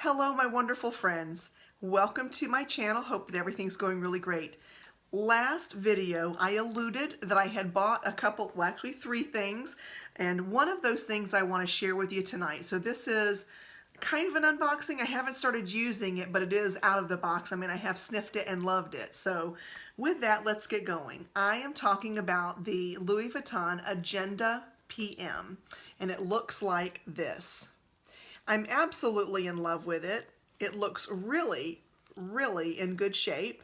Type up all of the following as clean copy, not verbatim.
Hello, my wonderful friends. Welcome to my channel. Hope that everything's going really great. Last video, I alluded that I had bought a couple, well, actually 3 things, and one of those things I want to share with you tonight. So this is kind of an unboxing. I haven't started using it, but it is out of the box. I mean, I have sniffed it and loved it. So with that, let's get going. I am talking about the Louis Vuitton Agenda PM, and it looks like this. I'm absolutely in love with it. It looks really, really in good shape.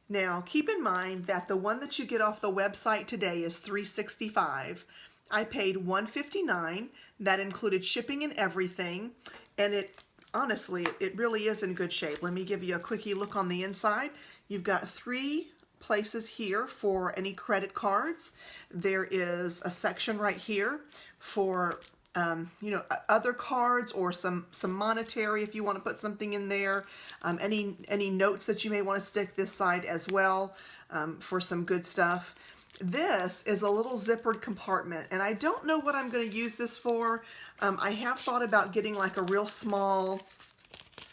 Now, keep in mind that the one that you get off the website today is $365. I paid $159. That included shipping and everything, and honestly, it really is in good shape. Let me give you a quickie look on the inside. You've got 3 places here for any credit cards. There is a section right here for other cards or some monetary if you want to put something in there. Any notes that you may want to stick this side as well for some good stuff. This is a little zippered compartment, and I don't know what I'm going to use this for. I have thought about getting like a real small,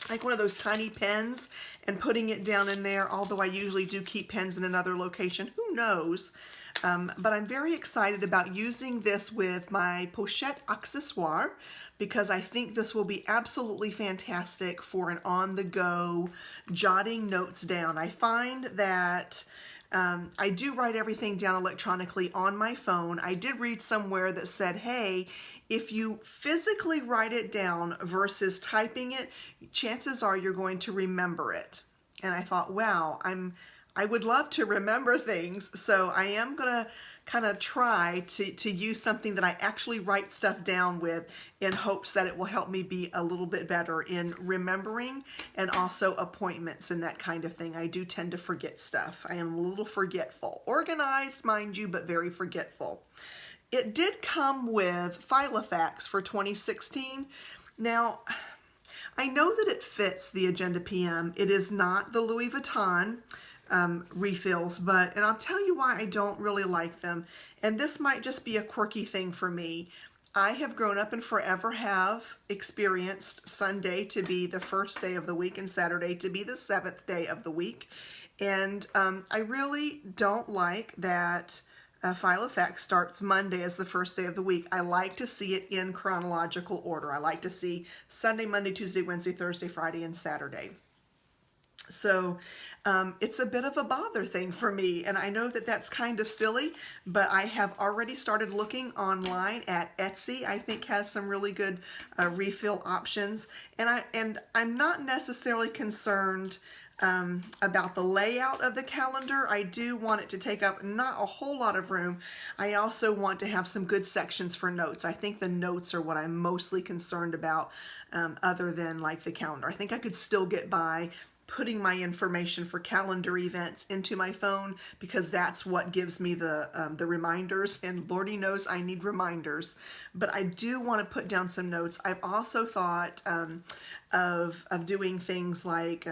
like one of those tiny pens and putting it down in there, although I usually do keep pens in another location. Who knows? But I'm very excited about using this with my pochette accessoire because I think this will be absolutely fantastic for an on-the-go jotting notes down. I find that I do write everything down electronically on my phone. I did read somewhere that said, hey, if you physically write it down versus typing it, chances are you're going to remember it. And I thought, wow, I would love to remember things, so I am going to kind of try to use something that I actually write stuff down with in hopes that it will help me be a little bit better in remembering and also appointments and that kind of thing. I do tend to forget stuff. I am a little forgetful. Organized, mind you, but very forgetful. It did come with Filofax for 2016. Now, I know that it fits the Agenda PM. It is not the Louis Vuitton refills, and I'll tell you why I don't really like them, and this might just be a quirky thing for me. I have grown up and forever have experienced Sunday to be the first day of the week and Saturday to be the 7th day of the week, and I really don't like that Filofax starts Monday as the first day of the week. I like to see it in chronological order. I like to see Sunday, Monday, Tuesday, Wednesday, Thursday, Friday, and Saturday. So it's a bit of a bother thing for me, and I know that that's kind of silly, but I have already started looking online at Etsy. I think has some really good refill options, and I'm not necessarily concerned about the layout of the calendar. I do want it to take up not a whole lot of room. I also want to have some good sections for notes. I think the notes are what I'm mostly concerned about other than like the calendar. I think I could still get by putting my information for calendar events into my phone because that's what gives me the reminders, and Lordy knows I need reminders. But I do want to put down some notes. I've also thought of doing things like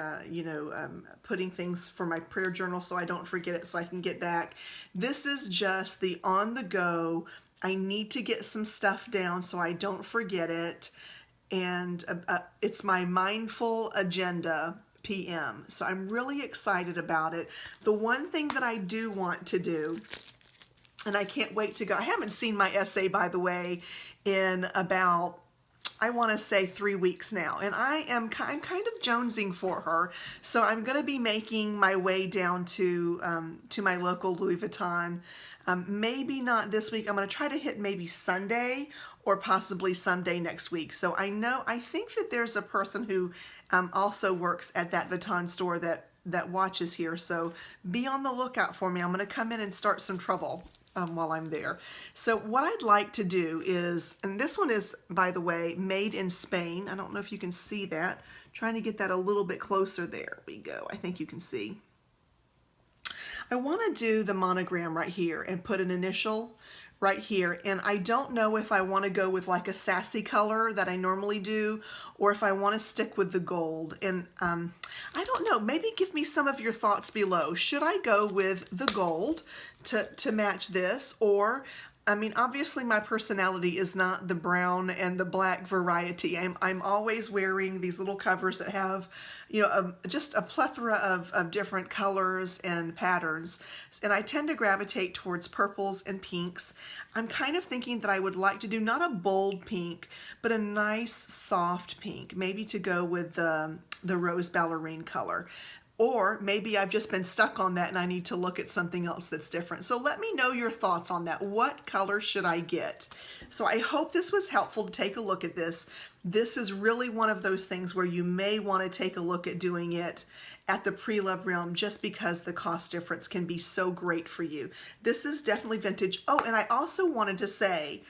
putting things for my prayer journal so I don't forget it, so I can get back. This is just the on-the-go. I need to get some stuff down so I don't forget it, and it's my mindful agenda PM. So I'm really excited about it. The one thing that I do want to do, and I can't wait to go, I haven't seen my essay, by the way, in about, I want to say 3 weeks now, and I'm kind of jonesing for her. So I'm going to be making my way down to my local Louis Vuitton. Maybe not this week. I'm going to try to hit maybe Sunday or possibly someday next week. So I think that there's a person who also works at that Vuitton store that watches here. So be on the lookout for me. I'm going to come in and start some trouble while I'm there. So what I'd like to do is, and this one is, by the way, made in Spain. I don't know if you can see that. Trying to get that a little bit closer. There we go. I think you can see. I want to do the monogram right here and put an initial right here, and I don't know if I want to go with like a sassy color that I normally do, or if I want to stick with the gold. And I don't know, maybe give me some of your thoughts below. Should I go with the gold to match this, or I mean, obviously my personality is not the brown and the black variety. I'm always wearing these little covers that have, you know, just a plethora of different colors and patterns. And I tend to gravitate towards purples and pinks. I'm kind of thinking that I would like to do not a bold pink, but a nice soft pink, maybe to go with the rose ballerine color. Or maybe I've just been stuck on that and I need to look at something else that's different. So let me know your thoughts on that. What color should I get? So I hope this was helpful to take a look at this. This is really one of those things where you may want to take a look at doing it at the pre-loved realm, just because the cost difference can be so great for you. This is definitely vintage. Oh, and I also wanted to say,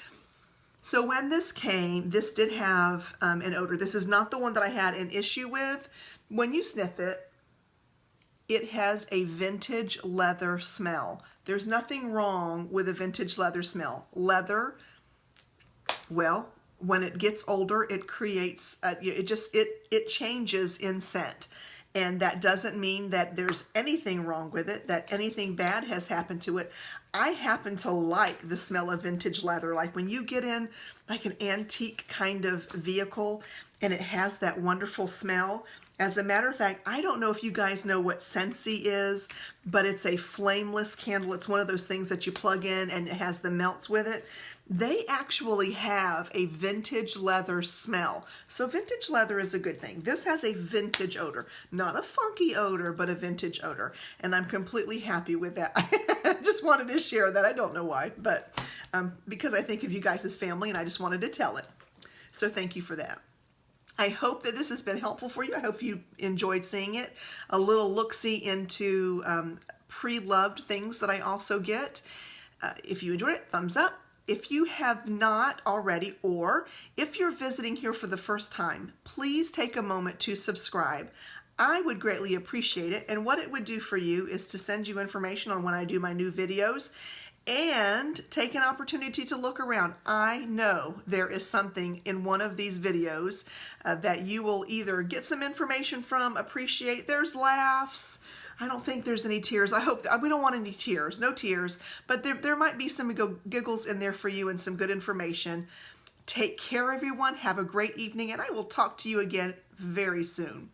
so when this came, this did have an odor. This is not the one that I had an issue with. When you sniff it, it has a vintage leather smell. There's nothing wrong with a vintage leather smell. Leather, well, when it gets older, it creates, it changes in scent. And that doesn't mean that there's anything wrong with it, that anything bad has happened to it. I happen to like the smell of vintage leather. Like when you get in like an antique kind of vehicle and it has that wonderful smell. As a matter of fact, I don't know if you guys know what Scentsy is, but it's a flameless candle. It's one of those things that you plug in and it has the melts with it. They actually have a vintage leather smell. So vintage leather is a good thing. This has a vintage odor, not a funky odor, but a vintage odor. And I'm completely happy with that. I just wanted to share that. I don't know why, but because I think of you guys as family and I just wanted to tell it. So thank you for that. I hope that this has been helpful for you. I hope you enjoyed seeing it. A little look-see into pre-loved things that I also get. If you enjoyed it, thumbs up. If you have not already, or if you're visiting here for the first time, please take a moment to subscribe. I would greatly appreciate it. And what it would do for you is to send you information on when I do my new videos and take an opportunity to look around. I know there is something in one of these videos that you will either get some information from, appreciate. There's laughs. I don't think there's any tears. I hope we don't want any tears, no tears, but there might be some giggles in there for you and some good information. Take care, everyone. Have a great evening, and I will talk to you again very soon.